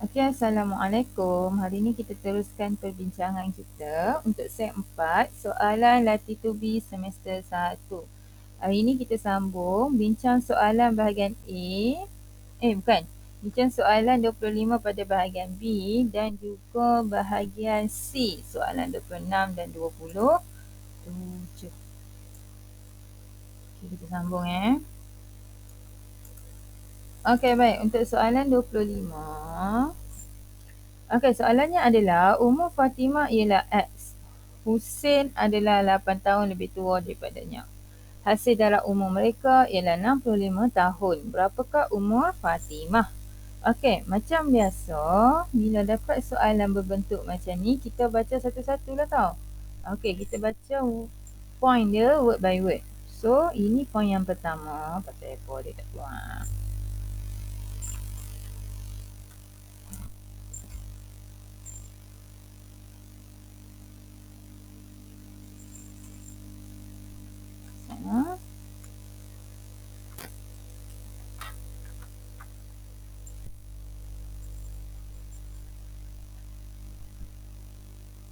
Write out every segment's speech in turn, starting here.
Okey, Assalamualaikum. Hari ini kita teruskan perbincangan kita untuk set 4, soalan Latitude B semester 1. Hari ini kita sambung bincang soalan bahagian A. Bukan. Bincang soalan 25 pada bahagian B dan juga bahagian C, soalan 26 dan 27. Okay, kita sambung Okey, baik. Untuk soalan 25. Okey, soalannya adalah umur Fatimah ialah X. Husin adalah 8 tahun lebih tua daripadanya. Hasil darab umur mereka ialah 65 tahun. Berapakah umur Fatimah? Okey, macam biasa, bila dapat soalan berbentuk macam ni, kita baca satu-satu lah tau. Okey, kita baca point dia word by word. So, ini point yang pertama. Pasal ekor dia tak keluar. Sana.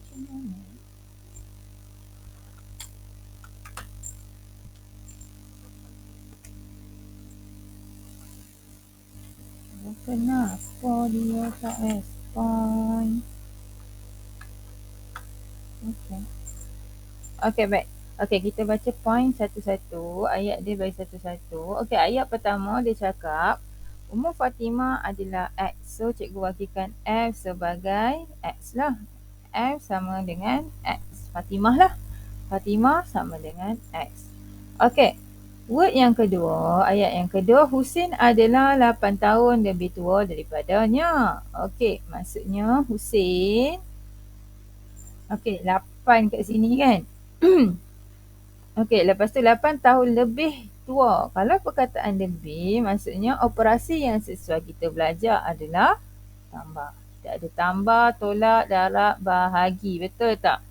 Macam mana? Kenapa dia tak respon? Okey. Okey, baik. Okey, kita baca point satu-satu. Ayat dia bagi satu-satu. Okey, ayat pertama dia cakap umur Fatimah adalah X. So, cikgu wakilkan F sebagai X lah. F sama dengan X. Fatimah lah. Fatimah sama dengan X. Okey. Word yang kedua, ayat yang kedua, Husin adalah 8 tahun lebih tua daripadanya. Okey, maksudnya Husin. Okey, 8 kat sini kan. Okey, lepas tu 8 tahun lebih tua. Kalau perkataan lebih, maksudnya operasi yang sesuai kita belajar adalah tambah. Kita ada tambah, tolak, darab, bahagi. Betul tak?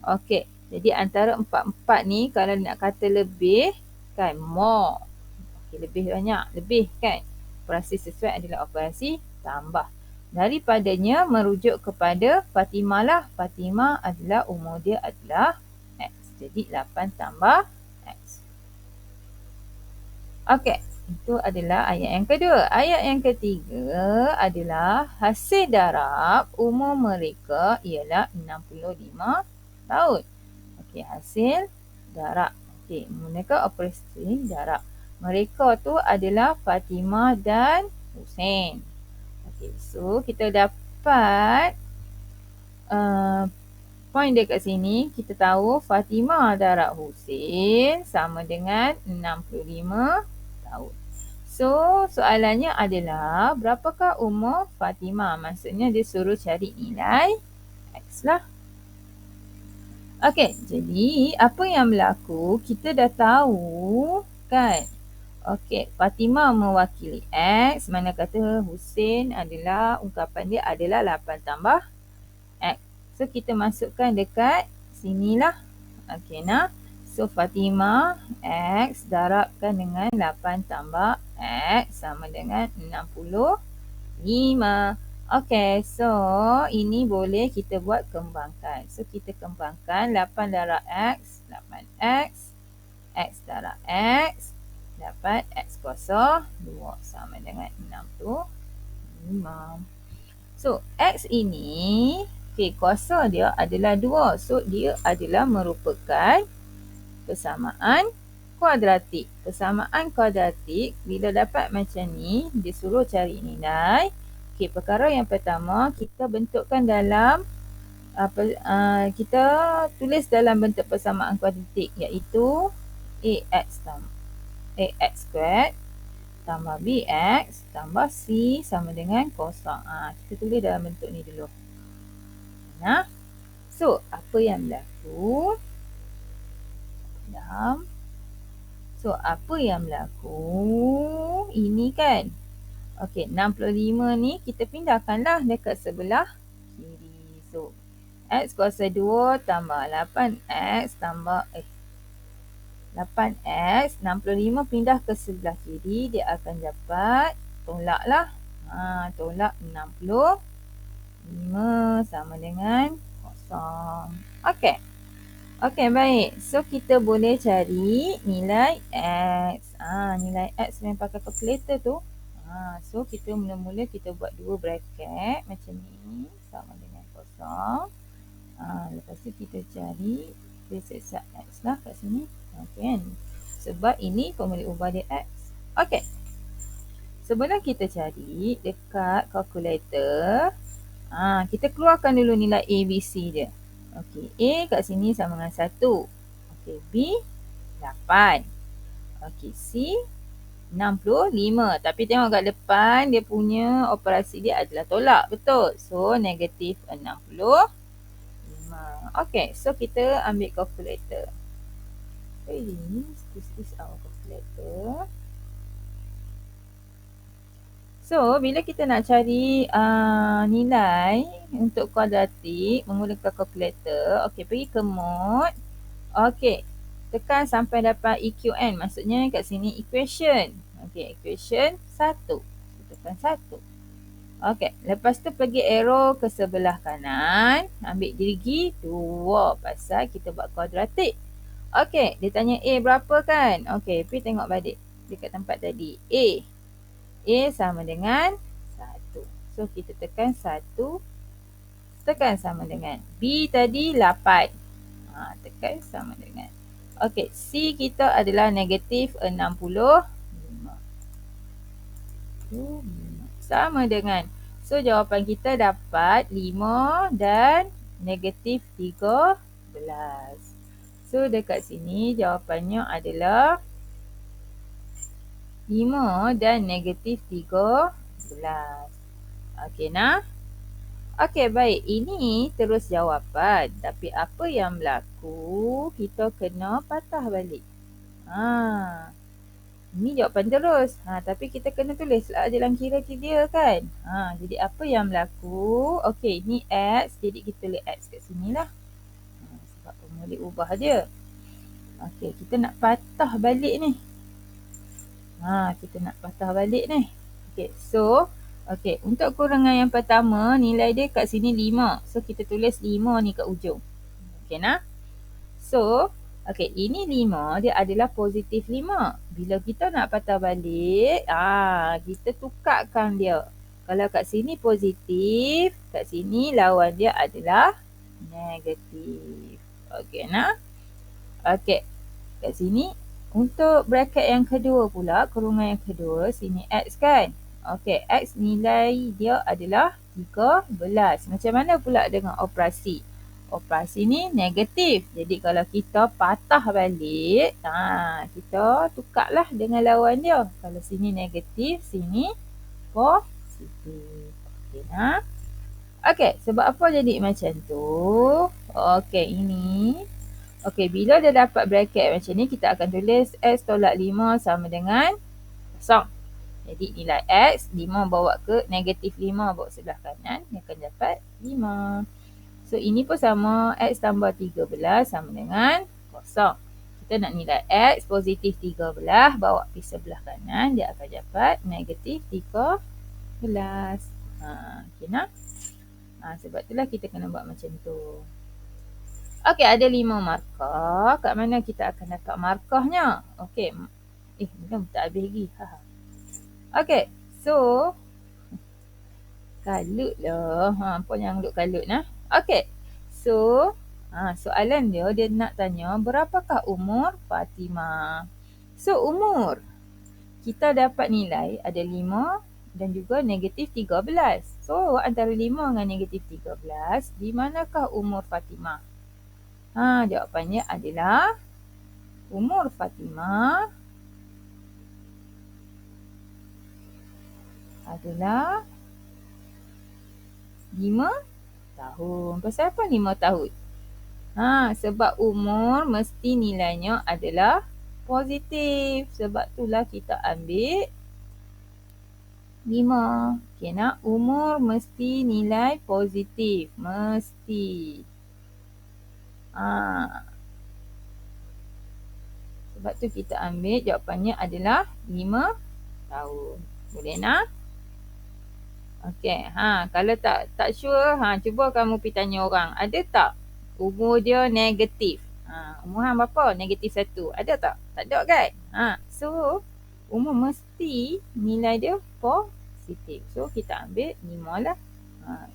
Okey, jadi antara empat-empat ni kalau nak kata lebih, kan more. Okey, lebih banyak, lebih kan. Operasi sesuai adalah operasi tambah. Daripadanya merujuk kepada Fatimah lah. Fatimah adalah umur dia adalah X. Jadi 8 tambah X. Okey, itu adalah ayat yang kedua. Ayat yang ketiga adalah hasil darab umur mereka ialah 65 tahun. Okey, hasil darab. Okey, mereka operasi darab. Mereka tu adalah Fatimah dan Husin. Okey, so kita dapat point dia kat sini. Kita tahu Fatimah darab Husin sama dengan 65 tahun. So, soalannya adalah berapakah umur Fatimah? Maksudnya dia suruh cari nilai X lah. Okey, jadi apa yang berlaku? Kita dah tahu kan? Okey, Fatimah mewakili X, mana kata Husin adalah, ungkapan dia adalah 8 tambah X. So, kita masukkan dekat sinilah. Okey, nah. So, Fatimah X darabkan dengan 8 tambah X sama dengan 65. Okey, so ini boleh kita buat kembangkan. So, kita kembangkan 8 darab X, 8X, X darab X, dapat X kuasa 2 sama dengan 65. So, X ini, kuasa dia adalah 2. So, dia adalah merupakan persamaan kuadratik. Persamaan kuadratik, bila dapat macam ni, dia suruh cari nilai. Perkara yang pertama, kita bentukkan dalam, kita tulis dalam bentuk persamaan kuadratik, iaitu AX squared tambah BX tambah C sama dengan kosong. Kita tulis dalam bentuk ni dulu. Nah, so apa yang berlaku? So, apa yang berlaku? Ini kan. Okey, 65 ni kita pindahkanlah dekat sebelah kiri. So, X kuasa 2 tambah 8X tambah 8X, 65 pindah ke sebelah kiri, dia akan dapat tolak lah. Tolak 65 sama dengan kosong. Okey. Okey, baik. So, kita boleh cari nilai X. Nilai X yang pakai kalkulator tu. So, kita mula-mula kita buat dua bracket macam ni. Sama dengan kosong. Lepas tu kita cari kita X lah kat sini. Kan? Sebab ini formula ubah dia X. Okey. Sebelum kita cari dekat kalkulator, kita keluarkan dulu nilai A, B, C dia. Okey, A kat sini sama dengan 1. Okey, B 8. Okey, C 65. Tapi tengok kat depan dia punya operasi dia adalah tolak. Betul? So, negatif 65. Okey, so kita ambil kalkulator. This is our calculator. So, bila kita nak cari nilai untuk kuadratik menggunakan kalkulator, okey, pergi ke mode. Okey, tekan sampai dapat EQN. Maksudnya kat sini equation. Okey, equation 1. Tekan 1. Okey, lepas tu pergi arrow ke sebelah kanan. Ambil dirigi 2 pasal kita buat kuadratik. Okey, dia tanya A berapa kan? Okey, pergi tengok balik dekat tempat tadi. A sama dengan 1. So, kita tekan 1. Tekan sama dengan. B tadi 8. Tekan sama dengan. Okey, C kita adalah negatif 65. Sama dengan. So, jawapan kita dapat 5 dan negatif 13. So, dekat sini jawapannya adalah 5 dan negatif 13. Okey, nah. Okey, baik. Ini terus jawapan. Tapi apa yang berlaku, kita kena patah balik. Ini jawapan terus. Tapi kita kena tulislah jalan kira dia kan. Jadi apa yang berlaku, okey, ni X. Jadi kita tulis X kat sini lah. Sebab formula ubah dia. Okey, kita nak patah balik ni. Kita nak patah balik ni. Okey, so, okey, untuk kurungan yang pertama, nilai dia kat sini 5. So, kita tulis 5 ni kat ujung. Okey, nah. So, okey, ini 5, dia adalah positif 5. Bila kita nak patah balik, kita tukarkan dia. Kalau kat sini positif, kat sini lawan dia adalah negatif. Okey, nah. Okey, kat sini untuk bracket yang kedua pula, kurungan yang kedua, sini X kan? Okey, X nilai dia adalah 13. Macam mana pula dengan operasi? Operasi ni negatif. Jadi kalau kita patah balik, kita tukarlah dengan lawan dia. Kalau sini negatif, sini positif. Okey, nah. Okey, sebab apa jadi macam tu? Okey, ini. Okey, bila dia dapat bracket macam ni, kita akan tulis X tolak 5 sama dengan kosong. Jadi nilai X, 5 bawa ke negatif 5 bawa sebelah kanan, dia akan dapat 5. So, ini pun sama, X tambah 13 sama dengan kosong. Kita nak nilai X positif 13, bawa pergi sebelah kanan, dia akan dapat negatif 13. Okay, nah? Sebab itulah kita kena buat macam tu. Okey, ada 5 markah. Kat mana kita akan dapat markahnya? Okey. Belum tak habis lagi. Okey. So, kalut lah. Puan yang duduk kalut nah. Okey. So, soalan dia nak tanya berapakah umur Fatimah? So, umur. Kita dapat nilai ada 5 dan juga negatif 13. So, antara 5 dengan negatif 13, di manakah umur Fatimah? Jawapannya adalah umur Fatimah adalah 5 tahun. Pasal apa 5 tahun? Sebab umur mesti nilainya adalah positif. Sebab itulah kita ambil 5. Okay, nak umur mesti nilai positif. Mesti. Sebab tu kita ambil jawapannya adalah 5 tahun. Boleh nak? Okey, kalau tak sure, cuba kamu pergi tanya orang, ada tak umur dia negatif? Umur hang berapa? Negatif 1. Ada tak? Tak ada kan? So umur mesti nilai dia positif. So kita ambil 5 lah.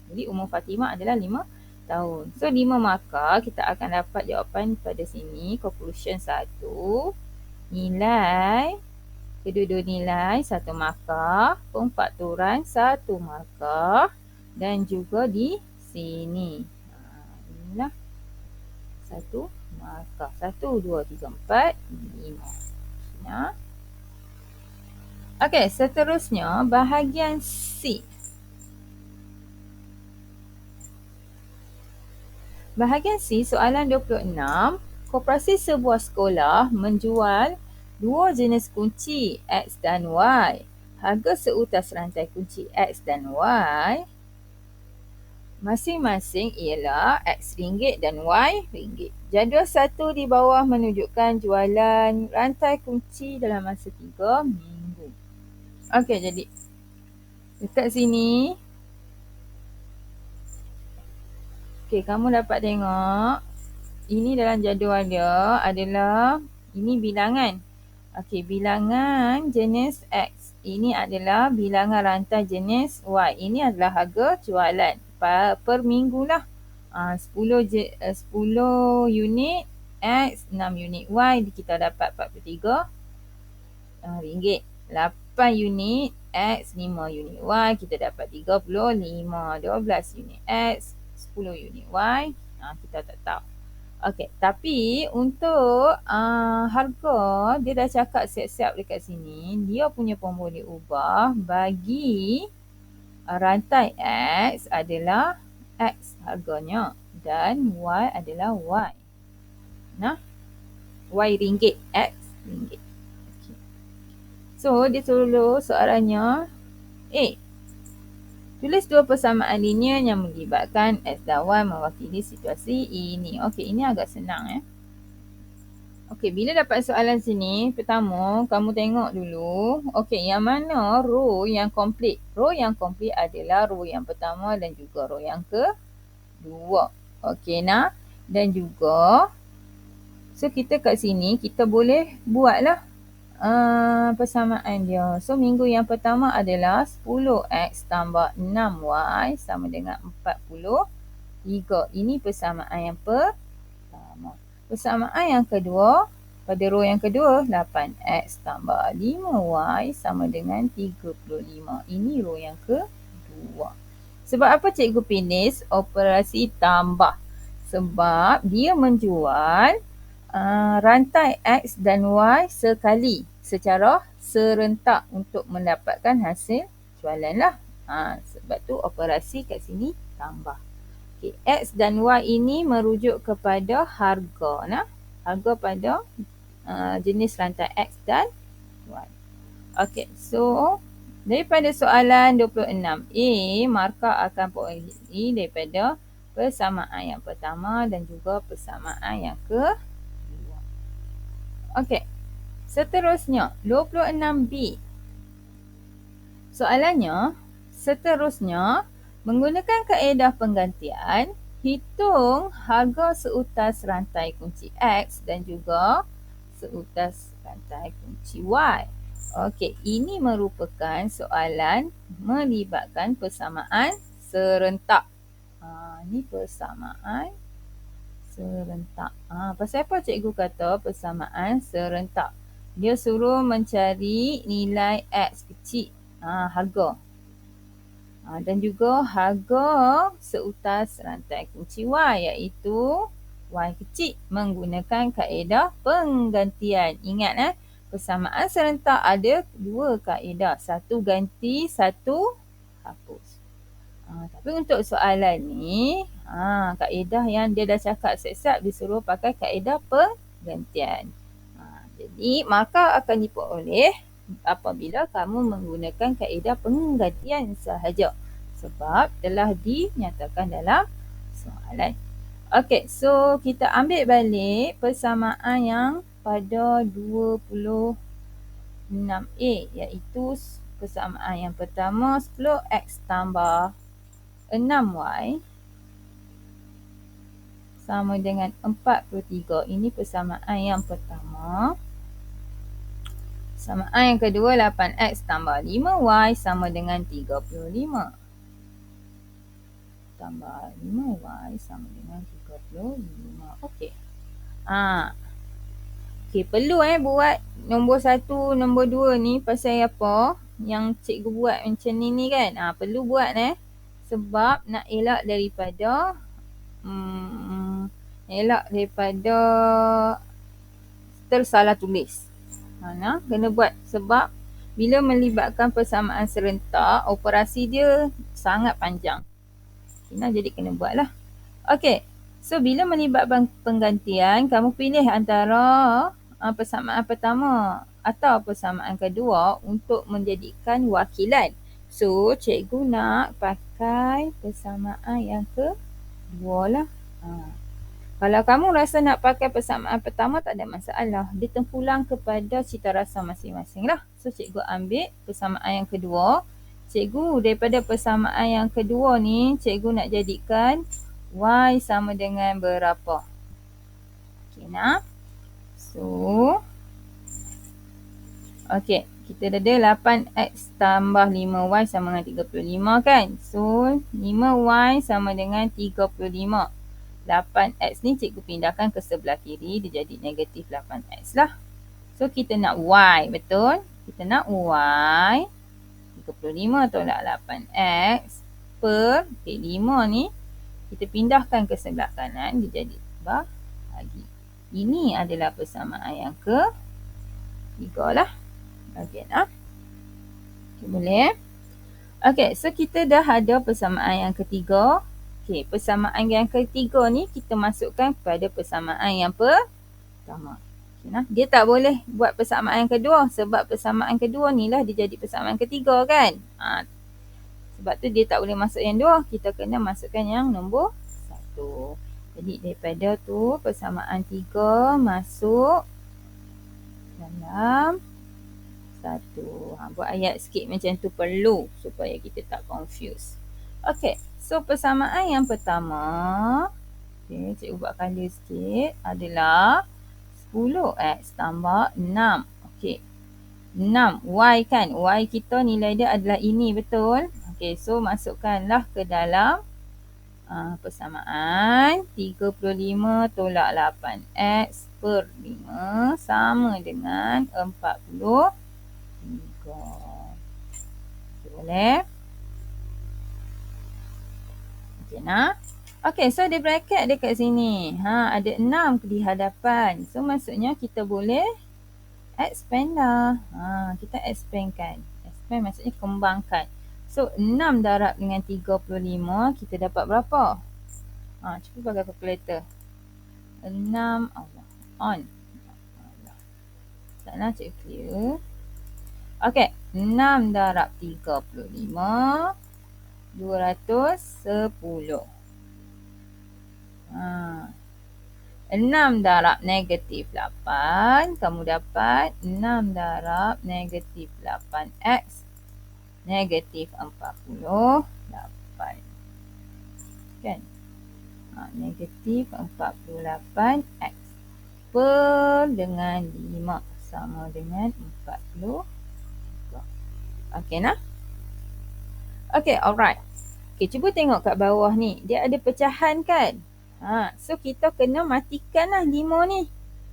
Jadi umur Fatimah adalah 5 tahun. So 5 markah kita akan dapat jawapan pada sini. Conclusion 1. Nilai kedua-dua nilai 1 markah, pemfaktoran 1 markah dan juga di sini. Inilah 1 markah. 1, 2, 3, 4, 5. Okey, seterusnya bahagian C. Bahagian C, soalan 26. Koperasi sebuah sekolah menjual dua jenis kunci X dan Y. Harga seutas rantai kunci X dan Y masing-masing ialah X ringgit dan Y ringgit. Jadual 1 di bawah menunjukkan jualan rantai kunci dalam masa 3 minggu. Okey, jadi dekat sini, kamu dapat tengok ini dalam jadual dia adalah, ini bilangan. Bilangan jenis X. Ini adalah bilangan rantai jenis Y. Ini adalah harga jualan per minggu lah. 10 unit X, 6 unit Y, kita dapat 43 ringgit. 8 unit X, 5 unit Y, kita dapat 35. 12 unit X, 10 unit Y, kita tak tahu. Tapi untuk harga, dia dah cakap siap-siap dekat sini. Dia punya pun boleh ubah bagi rantai X adalah X harganya dan Y adalah Y. Y ringgit, X ringgit. So, dia suruh soalannya A. Tulis dua persamaan linear yang melibatkan X dan Y mewakili situasi ini. Ini agak senang. Bila dapat soalan sini, pertama kamu tengok dulu. Yang mana row yang komplit? Row yang komplit adalah row yang pertama dan juga row yang kedua. Dan juga, so kita kat sini, kita boleh buatlah persamaan dia. So minggu yang pertama adalah 10X tambah 6Y sama dengan 43. Ini persamaan yang pertama. Persamaan yang kedua, pada row yang kedua, 8X tambah 5Y sama dengan 35. Ini row yang kedua. Sebab apa cikgu pilih operasi tambah? Sebab dia menjual rantai X dan Y sekali secara serentak untuk mendapatkan hasil jualan lah. Sebab tu operasi kat sini tambah. X dan Y ini merujuk kepada harga. Harga pada jenis rantai X dan Y. So daripada soalan 26A, markah akan pointi daripada persamaan yang pertama dan juga persamaan yang kedua. Seterusnya 26B. Soalannya, seterusnya menggunakan kaedah penggantian, hitung harga seutas rantai kunci X dan juga seutas rantai kunci Y. Ini merupakan soalan melibatkan persamaan serentak. Ini persamaan serentak. Pasal apa cikgu kata persamaan serentak? Dia suruh mencari nilai X kecil, harga. Dan juga harga seutas rantai kunci Y, iaitu Y kecil menggunakan kaedah penggantian. Ingat, persamaan serentak ada dua kaedah. Satu ganti, satu hapus. Tapi untuk soalan ni, kaedah yang dia dah cakap siap-siap disuruh pakai kaedah penggantian. Jadi, markah akan diperoleh apabila kamu menggunakan kaedah penggantian sahaja. Sebab telah dinyatakan dalam soalan. So kita ambil balik persamaan yang pada 26A, iaitu persamaan yang pertama 10x tambah 6y sama dengan 43. Ini persamaan yang pertama. Persamaan yang kedua 8x tambah 5y sama dengan 35. Tambah 5y sama dengan 35. Okey. Okey, perlu buat nombor 1, nombor 2 ni pasal apa? Yang cikgu buat macam ni kan? Perlu buat sebab nak elak daripada tersalah tulis. Kena buat sebab bila melibatkan persamaan serentak, operasi dia sangat panjang. Jadi kena buat lah. Okey. So, bila melibatkan penggantian, kamu pilih antara persamaan pertama atau persamaan kedua untuk menjadikan wakilan. So, cikgu nak pakai persamaan yang kedua lah. Kalau kamu rasa nak pakai persamaan pertama, tak ada masalah. Dia terpulang kepada cita rasa masing-masing lah. So, cikgu ambil persamaan yang kedua. Cikgu daripada persamaan yang kedua ni, cikgu nak jadikan y sama dengan berapa? Okey nak. So, okey, kita ada 8x tambah 5y sama dengan 35 kan? So, 5y sama dengan 35. 8x ni cikgu pindahkan ke sebelah kiri, dia jadi negatif 8x lah. So, kita nak y, betul? Kita nak y, 35 tolak 8x per 5 ni, kita pindahkan ke sebelah kanan, dia jadi bahagi. Ini adalah persamaan yang ketiga lah. Okey nak? Okay, boleh? Okey, so kita dah ada persamaan yang ketiga. Okey, persamaan yang ketiga ni kita masukkan kepada persamaan yang pertama. Okay, nah? Dia tak boleh buat persamaan yang kedua sebab persamaan kedua ni lah dia jadi persamaan ketiga kan? Sebab tu dia tak boleh masuk yang dua. Kita kena masukkan yang nombor 1. Jadi daripada tu persamaan 3 masuk dalam 1. Buat ayat sikit macam tu perlu supaya kita tak confuse. Okey, so persamaan yang pertama, okey, cikgu buat colour sikit, adalah 10x tambah 6. Okey, 6, y kan? Y kita nilai dia adalah ini, betul? Okey, so masukkanlah ke dalam persamaan 35 tolak 8x per 5 sama dengan 43. Boleh? Okey nak? Okey, so ada bracket dekat sini. Ada 6 di hadapan. So maksudnya kita boleh expand lah. Kita expand kan. Expand maksudnya kembangkan. So 6 darab dengan 35, kita dapat berapa? Cuba pakai calculator. 6, Allah, on. Tak nak cik clear. Okey, 6 darab 35, 210. 6 darab negatif 8, kamu dapat 6 darab negatif 8x negatif 48. Kan? Negatif 48x per dengan 5 sama dengan 40. Okey nak? Okey, alright. Okey, cuba tengok kat bawah ni. Dia ada pecahan kan? So kita kena matikan lah 5 ni.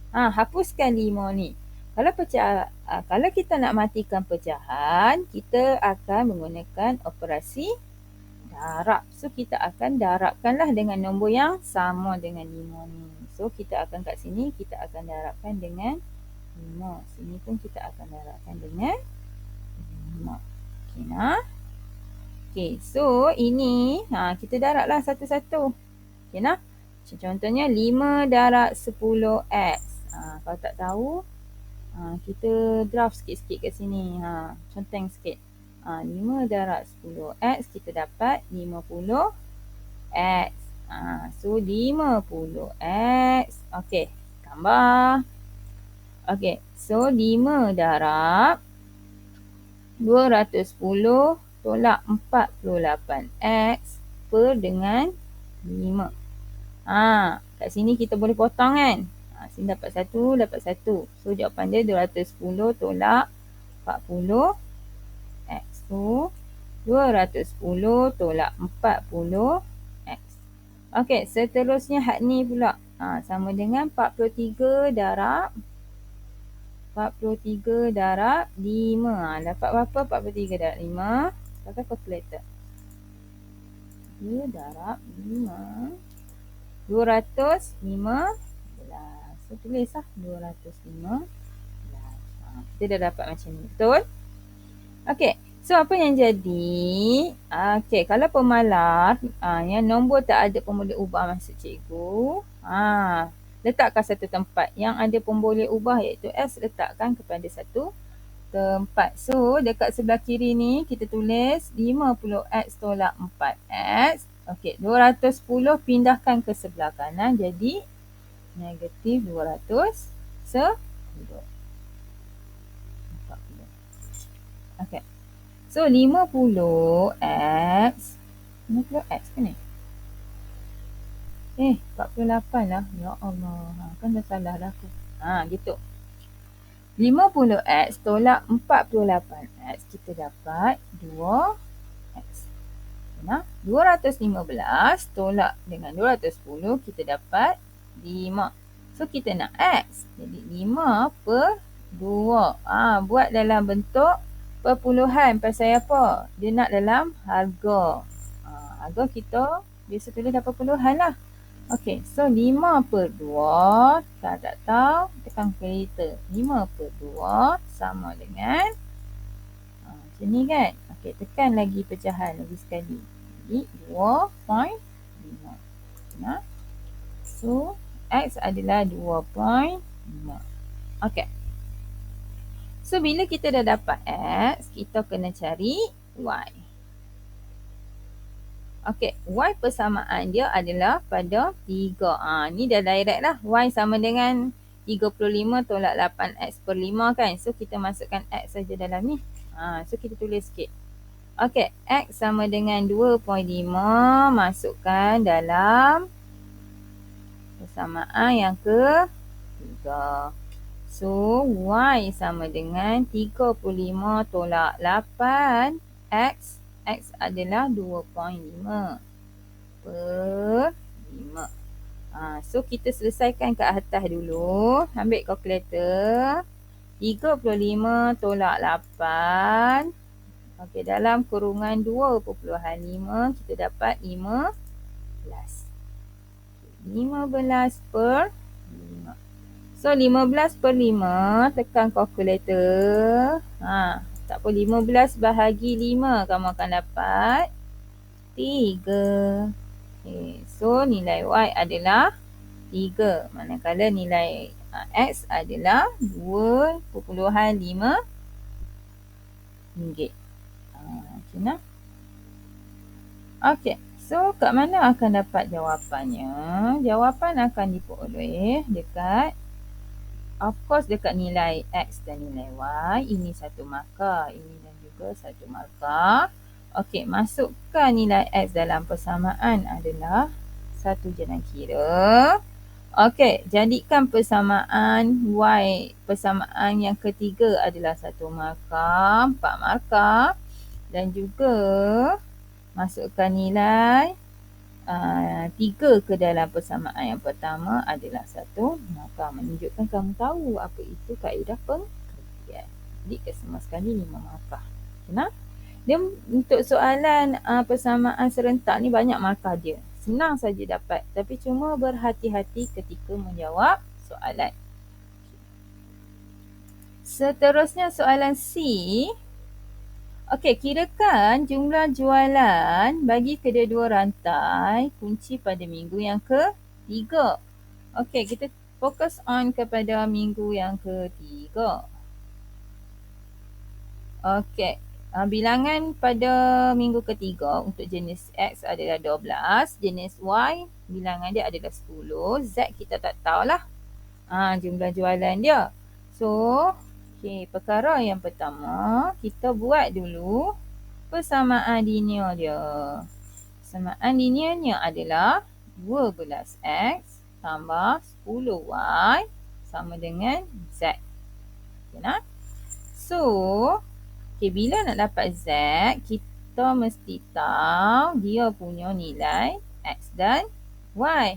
Hapuskan 5 ni. Kalau kita nak matikan pecahan, kita akan menggunakan operasi darab. So kita akan darabkanlah dengan nombor yang sama dengan 5 ni. So kita akan kat sini, kita akan darabkan dengan 5. Sini pun kita akan darabkan dengan 5. Okey nah. Okey, so ini kita darablah satu-satu. Okey nah. Contohnya 5 darab 10x. Kalau tak tahu, kita draft sikit-sikit kat sini. Conteng sikit. 5 darab 10x, kita dapat 50x. So 50x. Okey, tambah. Okey, so 5 darab 210 tolak 48X per dengan 5. Kat sini kita boleh potong kan? Sini dapat 1, dapat 1. So, jawapan dia 210 tolak 40 X. So, 210 tolak 40 X. Okey, seterusnya hak ni pula. Sama dengan 43 darab 5. Dapat berapa 43 darab 5? Pakai kalkulator. 3 darab 5. 215. So, tulis lah 215. Kita dah dapat macam ni. Betul? Okey. So, apa yang jadi? Okey, kalau pemalas, yang nombor tak ada pun boleh ubah maksud cikgu. Letakkan satu tempat. Yang ada pun boleh ubah iaitu S, letakkan kepada satu tempat. So, dekat sebelah kiri ni, kita tulis 50X tolak 4X. Okey, 210 pindahkan ke sebelah kanan. Jadi, negatif 210. Okey. So, 50X. 50X ke ni? 48 lah. Ya Allah. Kan dah salah dah aku. Gitu. 50X tolak 48X. Kita dapat 2X. Nah, 215 tolak dengan 210. Kita dapat 5. So, kita nak X. Jadi, 5 per 2. Buat dalam bentuk perpuluhan. Pasal apa? Dia nak dalam harga. Harga kita biasa tulis dalam perpuluhan lah. Okey, so 5 per 2. Tak tahu. Tekan kalkulator. 5 per 2 sama dengan macam ni kan? Okey, tekan lagi pecahan lagi sekali. Jadi 2.5. Nah. So, X adalah 2.5. Okey. So, bila kita dah dapat X, kita kena cari Y. Okey, Y persamaan dia adalah pada 3. Ni dah direct lah. Y sama dengan 35 tolak 8X per 5 kan. So, kita masukkan X saja dalam ni. So, kita tulis sikit. Okey, X sama dengan 2.5 masukkan dalam persamaan yang ke-3. So, Y sama dengan 35 tolak 8X. X adalah 2.5 per 5. So, kita selesaikan kat atas dulu. Ambil kalkulator. 35 tolak 8. Okey, dalam kurungan 2.5 kita dapat 15. 15 per 5. So, 15 per 5, tekan kalkulator. Tak apa, 15 bahagi 5, kamu akan dapat 3. Okay, so nilai Y adalah 3. Manakala nilai X adalah 2.5 ringgit. Macam mana? Okey. So, kat mana akan dapat jawapannya? Jawapan akan diperoleh dekat, of course, dekat nilai X dan nilai Y. Ini satu markah. Ini dan juga satu markah. Okey, masukkan nilai X dalam persamaan adalah satu jenang kira. Okey, jadikan persamaan Y, persamaan yang ketiga adalah satu markah, 4 markah. Dan juga masukkan nilai 3 ke dalam persamaan yang pertama adalah satu markah. Menunjukkan kamu tahu apa itu kaedah pengertian. Jadi kesemua sekali 5 markah. Kenapa? Dia untuk soalan persamaan serentak ni banyak markah dia. Senang saja dapat. Tapi cuma berhati-hati ketika menjawab soalan. Seterusnya soalan C. Okey, kirakan jumlah jualan bagi kedua-dua rantai kunci pada minggu yang ke-3. Okey, kita fokus on kepada minggu yang ke-3. Okey, bilangan pada minggu ke-3 untuk jenis X adalah 12, jenis Y bilangan dia adalah 10, Z kita tak tahulah jumlah jualan dia. So, Okey, perkara yang pertama, kita buat dulu persamaan linear dia. Persamaan linearnya adalah 12x tambah 10y sama dengan z. Okay, nah? So, bila nak dapat z, kita mesti tahu dia punya nilai x dan y.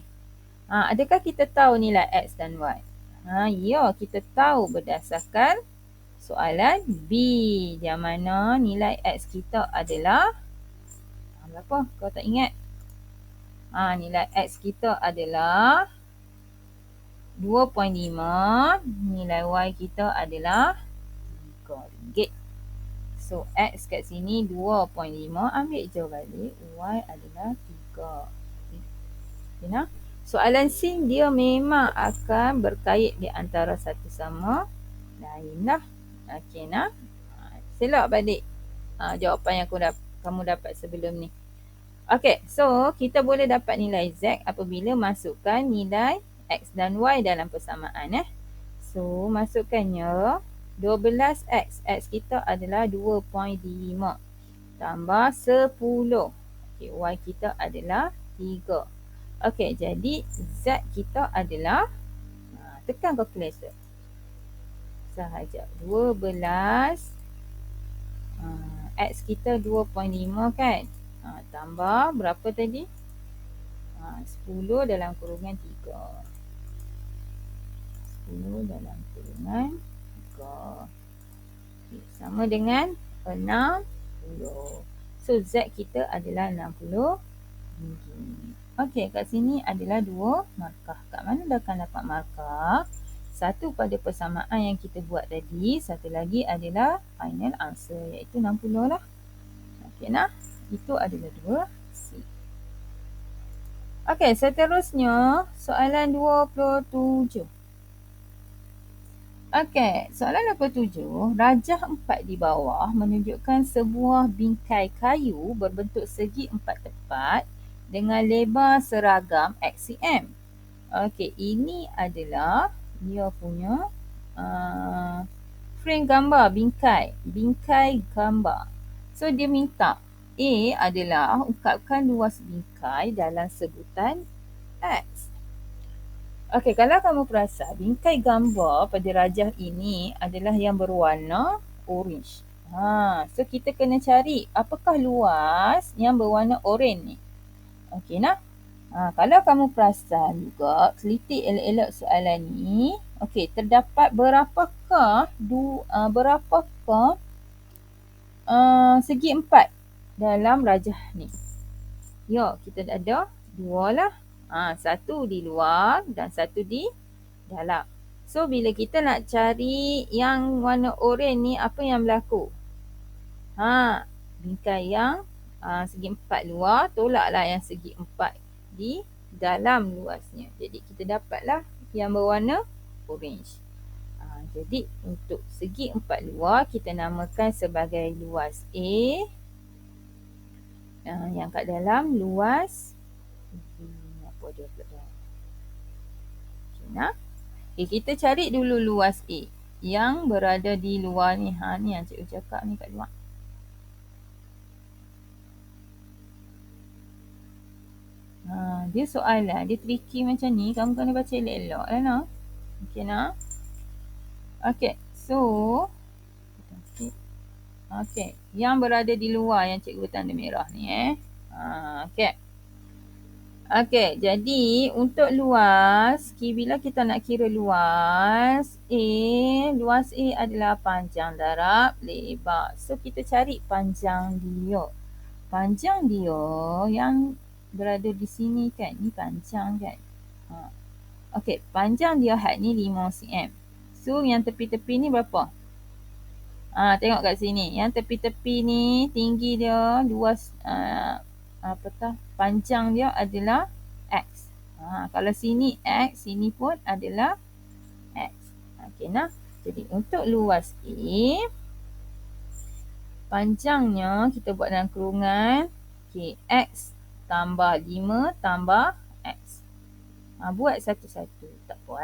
Adakah kita tahu nilai x dan y? Ya, kita tahu berdasarkan soalan B, yang mana nilai x kita adalah berapa? Kau tak ingat? Nilai x kita adalah 2.5, nilai y kita adalah RM3. So, x kat sini 2.5, ambil je balik, y adalah 3. Okay, nah? Soalan C dia memang akan berkait di antara satu sama lain lah. Okey, nah? Selak balik jawapan yang kamu dapat sebelum ni. Okey, so kita boleh dapat nilai z apabila masukkan nilai x dan y dalam persamaan. So, masukkannya 12x. X kita adalah 2.5 tambah 10. Okey, y kita adalah 3. Okey, jadi z kita adalah, tekan calculator sahaja. 12 x kita 2.5 kan. Tambah berapa tadi? 10 dalam kurungan 3. 10 dalam kurungan 3. Okay, sama dengan 60. So, Z kita adalah 60 biji. Okey, kat sini adalah 2 markah. Kat mana dah akan dapat markah? Satu pada persamaan yang kita buat tadi. Satu lagi adalah final answer, iaitu 60 lah. Okey, nah. Itu adalah 2C. Okey, seterusnya soalan 27. Okey, soalan 27. Rajah 4 di bawah menunjukkan sebuah bingkai kayu berbentuk segi 4 tepat dengan lebar seragam XCM. Okey, ini adalah dia punya frame gambar bingkai gambar. So, dia minta A adalah ungkapkan luas bingkai dalam sebutan X. Okey, kalau kamu perasan, bingkai gambar pada rajah ini adalah yang berwarna orange. So kita kena cari apakah luas yang berwarna oranye ni. Okey, nah. Kalau kamu perasan juga, teliti elok-elok soalan ni. Okey, terdapat berapakah segi 4 dalam rajah ni? Ya, kita ada 2 lah. Satu di luar dan satu di dalam. So, bila kita nak cari yang warna oranye ni, apa yang berlaku? Bingkai yang segi 4 luar, tolaklah yang segi 4 di dalam luasnya. Jadi, kita dapatlah yang berwarna orange. Jadi, untuk segi 4 luar, kita namakan sebagai luas A. Yang kat dalam luas apa dia pula? Nah, kita cari dulu luas A yang berada di luar ni. Ni yang cikgu cakap ni kat luar. Dia soalan, dia tricky macam ni. Kamu kena baca elok-elok lah, no? Okey, nah. Okey, so okey, yang berada di luar yang cikgu tanda merah ni okey. Okey, jadi untuk luas, bila kita nak kira luas A adalah panjang darab lebar. So, kita cari panjang dia. Panjang dia yang berada di sini kan, ni panjang kan. Okey, panjang dia had ni 5 cm. So, yang tepi-tepi ni berapa? Tengok kat sini. Yang tepi-tepi ni tinggi dia, luas panjang dia adalah X. Kalau sini X, sini pun adalah X. Okey, nah. Jadi, untuk luas A, panjangnya kita buat dalam kurungan. Okey, X tambah 5 tambah X. Buat satu-satu. Tak apa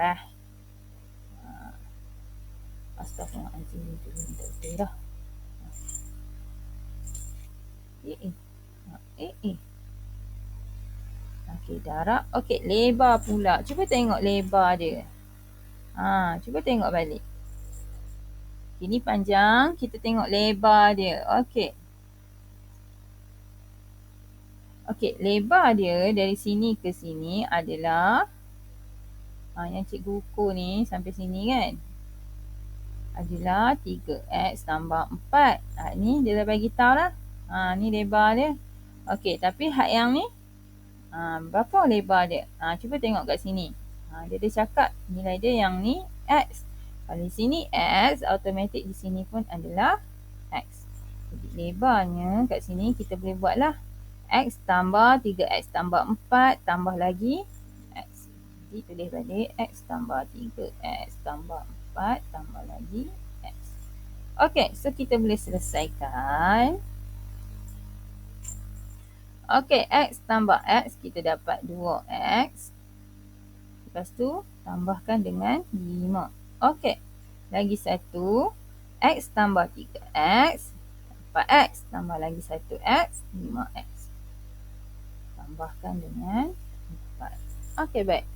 Astaghfirullahaladzim, itu minta betul dah. Eh. Okey, darab. Okey, lebar pula. Cuba tengok lebar dia. Cuba tengok balik. Ini panjang, kita tengok lebar dia. Okey. Okey, lebar dia dari sini ke sini adalah yang cikgu ukur ni sampai sini kan. Adalah 3x tambah 4. Ni dia dah bagi tahu lah. Ni lebar dia. Okey, tapi hak yang ni berapa lebar dia? Cuba tengok kat sini. Dia dah cakap nilai dia yang ni x. Kalau di sini x, automatik di sini pun adalah x. Jadi lebarnya kat sini kita boleh buat lah. X tambah 3x tambah 4 tambah lagi x. Jadi tulis balik x tambah 3x tambah 4 tambah lagi x. Okey, so kita boleh selesaikan. Okey, x tambah x kita dapat 2x. Lepas tu tambahkan dengan 5. Okey, lagi satu. X tambah 3x 4x tambah lagi 1x 5x. Tambahkan dengan 4. Okey, baik.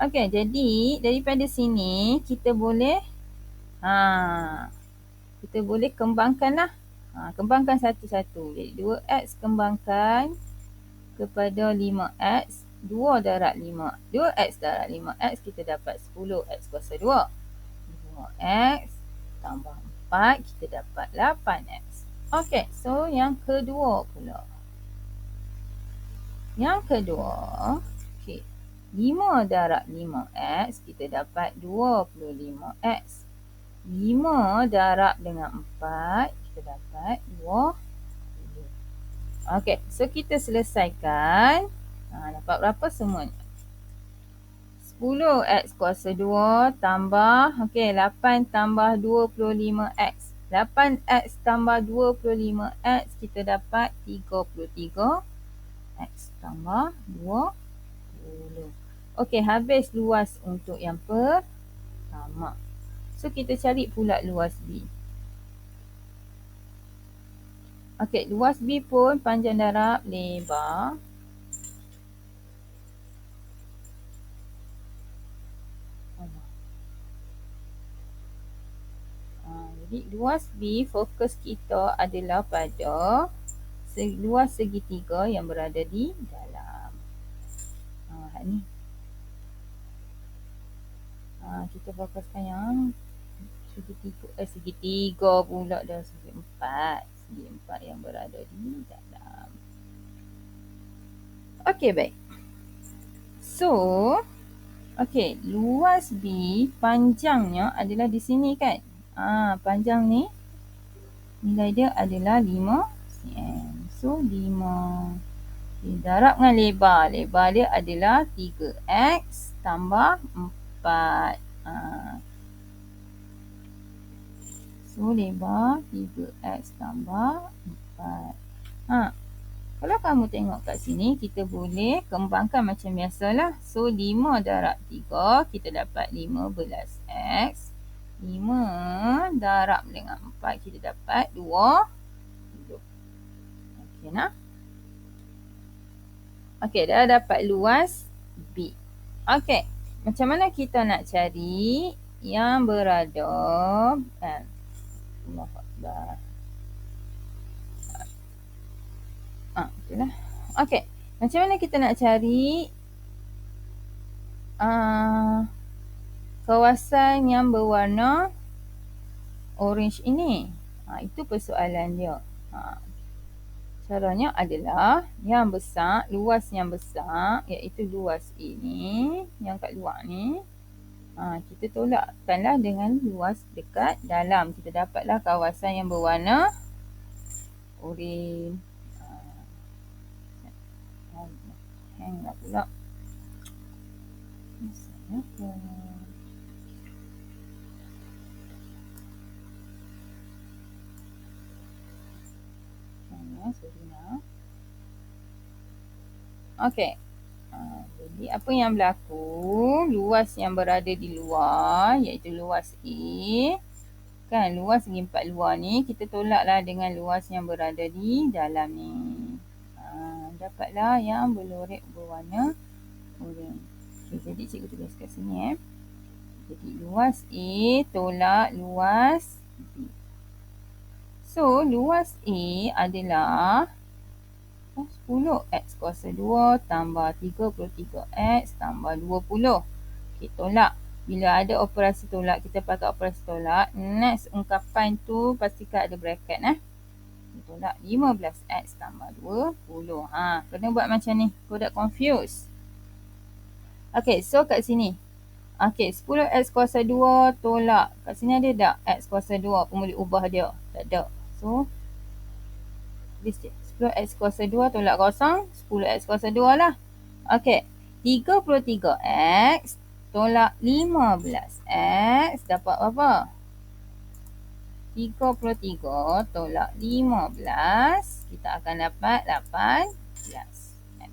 Okey, jadi daripada sini kita boleh kembangkan lah. Kembangkan satu-satu. Jadi 2x kembangkan kepada 5x. 2 darab 5. 2x darab 5x kita dapat 10x kuasa 2. 5x tambah 4 kita dapat 8x. Okey, so yang kedua pula. Yang kedua, okey. 5 darab 5x kita dapat 25x. 5 darab dengan 4 kita dapat 20. Okey, so kita selesaikan. Dapat berapa semuanya? 10x kuasa 2 tambah, 8 tambah 25x. 8x tambah 25x kita dapat 33x tambah 20. Okey, habis luas untuk yang pertama. So kita cari pula luas B. Okey, luas B pun panjang darab lebar. Jadi luas B, fokus kita adalah pada luas segitiga yang berada di dalam. Ni. Kita fokuskan yang segitiga pula dah segi empat. Segi empat yang berada di dalam. Okey, baik. So, okey, luas B panjangnya adalah di sini kan? Panjang ni nilai dia adalah 5 cm. So 5 darab dengan lebar. Lebar dia adalah 3x tambah 4. So lebar 3x tambah 4. Kalau kamu tengok kat sini, kita boleh kembangkan macam biasalah. So 5 darab 3 kita dapat 15x. 5 darab dengan 4 kita dapat 20. Okey nah. Okey, dah dapat luas B. Okey, macam mana kita nak cari yang berada itulah. Okey, macam mana kita nak cari kawasan yang berwarna orange ini? Itu persoalan dia. Caranya adalah yang besar, luas yang besar, iaitu luas ini, yang kat luar ni. Kita tolakkanlah dengan luas dekat dalam. Kita dapatlah kawasan yang berwarna orange. Hang lah pula. Okey. Jadi apa yang berlaku? Luas yang berada di luar iaitu luas A. Kan luas segi empat luar ni kita tolaklah dengan luas yang berada di dalam ni. Dapatlah yang berlorek berwarna oranye. Okay, jadi cikgu tulis kat sini Jadi luas A tolak luas B. So luas A adalah 10x kuasa 2 tambah 33x tambah 20. Okay, tolak. Bila ada operasi tolak, kita pakai operasi tolak. Next ungkapan tu pastikan ada bracket. Tolak 15x tambah 20. Kena buat macam ni. Kau tak confuse. Okay, so kat sini. Okay, 10x kuasa 2 tolak. Kat sini ada tak x kuasa 2 pun boleh ubah dia? Tak ada. So, tulis je. 10x kuasa 2 tolak kosong. 10x kuasa 2 lah. Okay, 33x tolak 15x dapat berapa? 33 tolak 15, kita akan dapat 18x. 18x.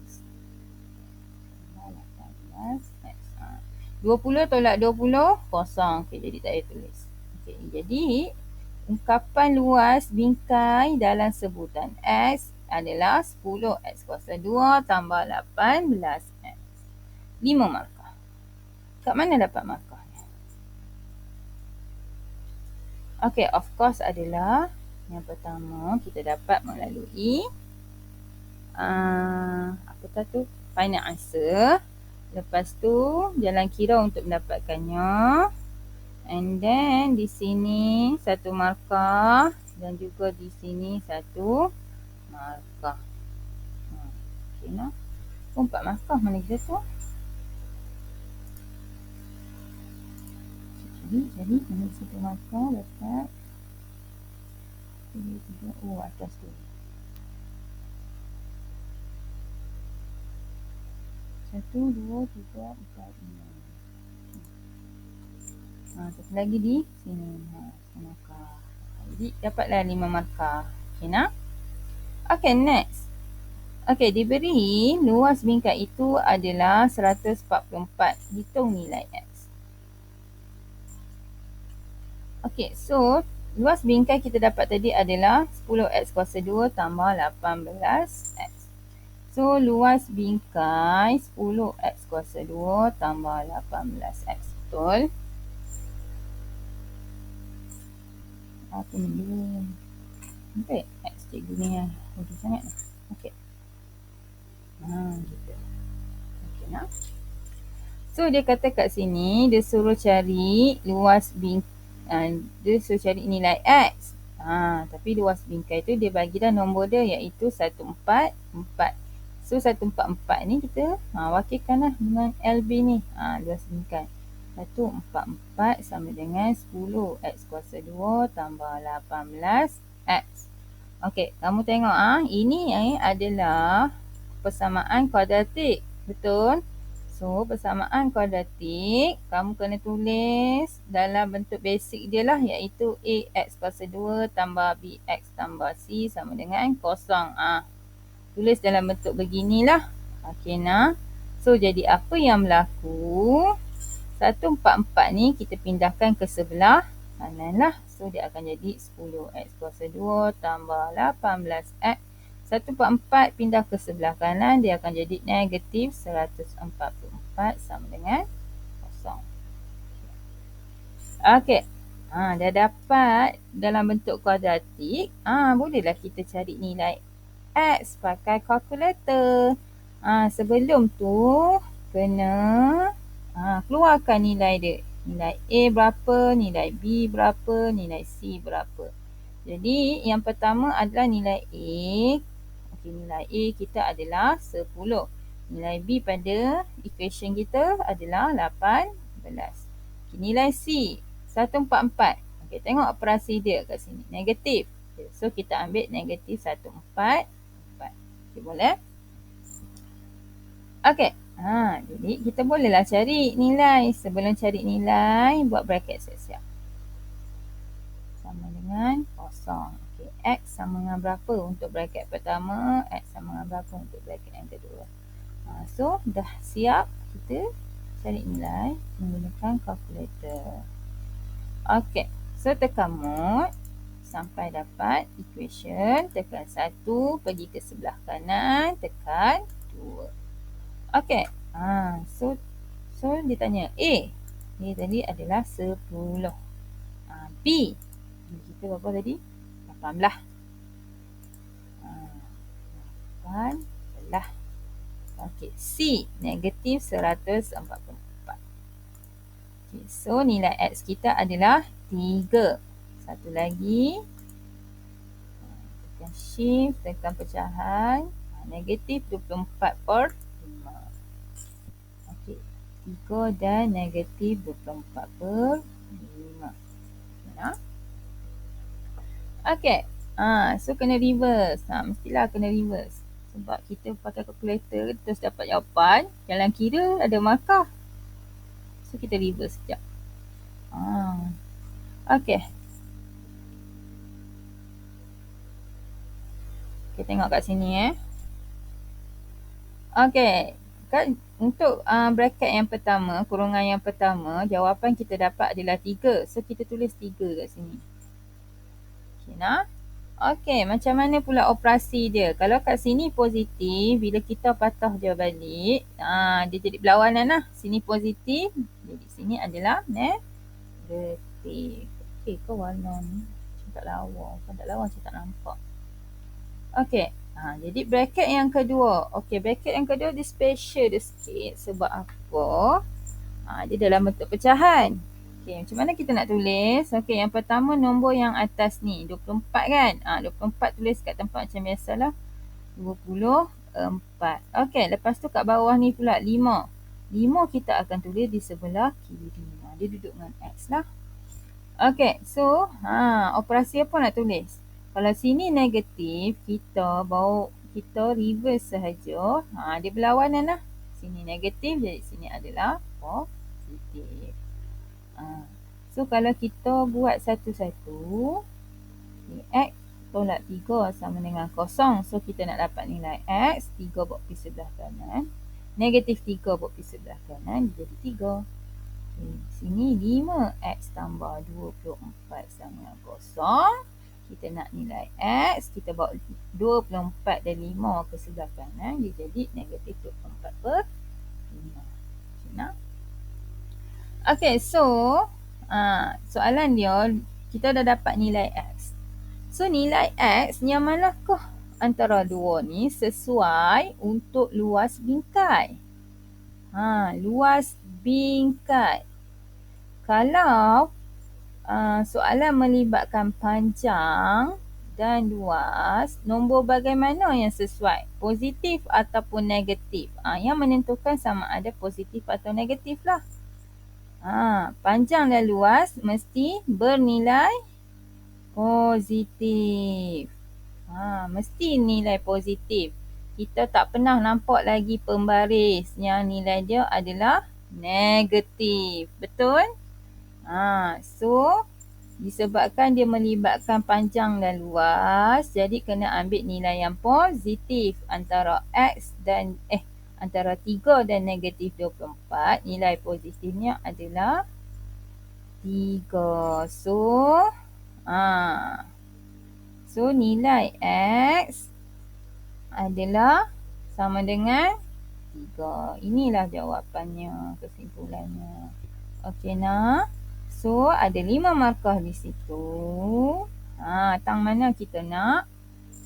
20 tolak 20, kosong. Okay, jadi tak payah tulis. Okay, jadi ungkapan luas bingkai dalam sebutan x adalah 10x kuasa 2 tambah 18x. 5 markah. Kat mana dapat markah? Okay, of course adalah yang pertama kita dapat melalui final answer. Lepas tu jalan kira untuk mendapatkannya. And then di sini satu markah dan juga di sini satu markah. Okay, nah. 4 markah mana kita tu? Jadi ini satu markah dapat 3, atas tu. 1, 2, 3, 4, 5. Satu lagi di sini. Markah. Jadi dapatlah 5 markah. Okay, nak? Okay, next. Okay, diberi luas bingkai itu adalah 144. Hitung nilai X. Okay, so luas bingkai kita dapat tadi adalah 10x kuasa 2 tambah 18x. So, luas bingkai 10x kuasa 2 tambah 18x. Betul? Apa ni dulu? Nampak x cikgu ni yang mudah sangat. Okey. Gitu. Okey, nak? So, dia kata kat sini, dia suruh cari luas bingkai. Dia suruh cari nilai x. Tapi luas bingkai tu dia bagi dah nombor dia iaitu 144. So 144 ni kita wakilkanlah dengan LB ni. Luas bingkai. 144 sama dengan 10x kuasa 2 tambah 18x. Okey, kamu tengok ini adalah persamaan kuadratik. Betul? So, persamaan kuadratik kamu kena tulis dalam bentuk basic dia lah iaitu AX kuasa 2 tambah BX tambah C sama dengan kosong. Tulis dalam bentuk beginilah. Okey, nah. So, jadi apa yang berlaku? 144 ni kita pindahkan ke sebelah kanan lah. So, dia akan jadi 10x kuasa 2 tambah 18x. 144 pindah ke sebelah kanan, dia akan jadi negatif 144 sama dengan kosong. Okey. Dah dapat dalam bentuk kuadratik. Bolehlah kita cari nilai X pakai kalkulator. Sebelum tu kena keluarkan nilai dia. Nilai A berapa, nilai B berapa, nilai C berapa. Jadi yang pertama adalah nilai A. Okey, nilai A kita adalah 10. Nilai B pada equation kita adalah 18. Okay, nilai C 144. Okey, tengok operasi dia kat sini. Negatif. Okay, so kita ambil negatif 144. Okey, boleh? Okey. Jadi kita bolehlah cari nilai. Sebelum cari nilai, buat bracket siap-siap. Sama dengan kosong. Okey, X sama dengan berapa untuk bracket pertama, X sama dengan berapa untuk bracket yang kedua. So, dah siap kita cari nilai menggunakan kalkulator. Okey, so tekan mode sampai dapat equation. Tekan 1, pergi ke sebelah kanan, tekan 2. Okey, so dia tanya A. A tadi adalah 10. B. B kita berapa tadi? 18. 18. Okey, C. Negatif 144. Okay, so nilai X kita adalah 3. Satu lagi. Tekan shift, tekan pecahan. Negatif 24 per 5. Okey, 3 dan negatif 24 per 5. Okey, so kena reverse. Mestilah kena reverse. Sebab kita pakai kalkulator terus dapat jawapan. Jalan kira ada markah. So kita reverse sekejap. Okey. Kita tengok kat sini Okey. Untuk bracket yang pertama, kurungan yang pertama, jawapan kita dapat adalah 3. So kita tulis 3 kat sini. Okey nah. Okey, macam mana pula operasi dia? Kalau kat sini positif, bila kita patah je balik, dia jadi berlawanan lah. Sini positif, jadi sini adalah negatif. Okey ke warna ni? Macam tak lawa. Kan tak lawa macam tak nampak. Okey, jadi bracket yang kedua. Okey, bracket yang kedua dia special dia sikit. Sebab apa? Dia dalam bentuk pecahan. Okey, macam mana kita nak tulis? Okey, yang pertama nombor yang atas ni, 24 kan? 24 tulis kat tempat macam biasalah. 24. Okey, lepas tu kat bawah ni pula 5. 5 kita akan tulis di sebelah kiri. Dia duduk dengan X lah. Okey, so operasi apa nak tulis? Kalau sini negatif, kita reverse sahaja. Dia berlawanan lah. Sini negatif, jadi sini adalah positif. So kalau kita buat satu-satu, X tolak 3 sama dengan kosong. So kita nak dapat nilai X, 3 bawa pergi sebelah kanan. Negatif 3 bawa pergi sebelah kanan, jadi 3. Sini 5X tambah 24 sama dengan kosong. Kita nak nilai X, kita bawa 24 dan 5 ke sebelah kanan, dia jadi negatif 24 per 5. Okay, so soalan dia, kita dah dapat nilai X. So nilai X yang manakah antara dua ni sesuai untuk luas bingkai? Luas bingkai. Kalau soalan melibatkan panjang dan luas, nombor bagaimana yang sesuai? Positif ataupun negatif? Yang menentukan sama ada positif atau negatif lah. Panjang dan luas mesti bernilai positif. Mesti nilai positif. Kita tak pernah nampak lagi pembaris yang nilai dia adalah negatif. Betul? So, disebabkan dia melibatkan panjang dan luas, jadi kena ambil nilai yang positif antara X dan antara 3 dan negatif 24, nilai positifnya adalah 3. So nilai X adalah sama dengan 3. Inilah jawapannya, kesimpulannya. Okey nah. So ada 5 markah di situ. Tang mana kita nak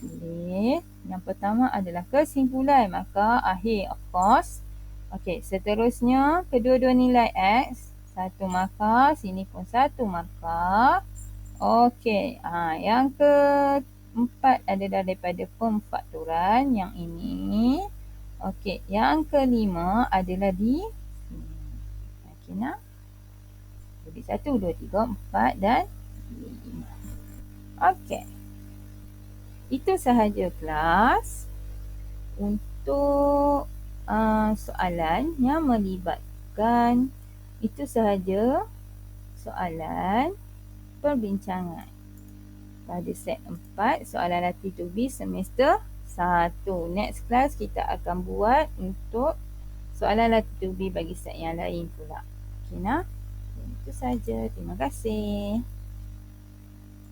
tulis? Yang pertama adalah kesimpulan, maka akhir of course. Okey, seterusnya kedua-dua nilai X, 1 markah, sini pun 1 markah. Okey, yang keempat adalah daripada pemfaktoran yang ini. Okey, yang kelima adalah di sini. Okey nah. Jadi 1, 2, 3, 4 dan 5. Okey. Itu sahaja kelas untuk soalan yang melibatkan, itu sahaja soalan perbincangan pada set 4 soalan latih 2B semester 1. Next class kita akan buat untuk soalan lah to be bagi set yang lain pula. Okay, nah? Itu saja. Terima kasih.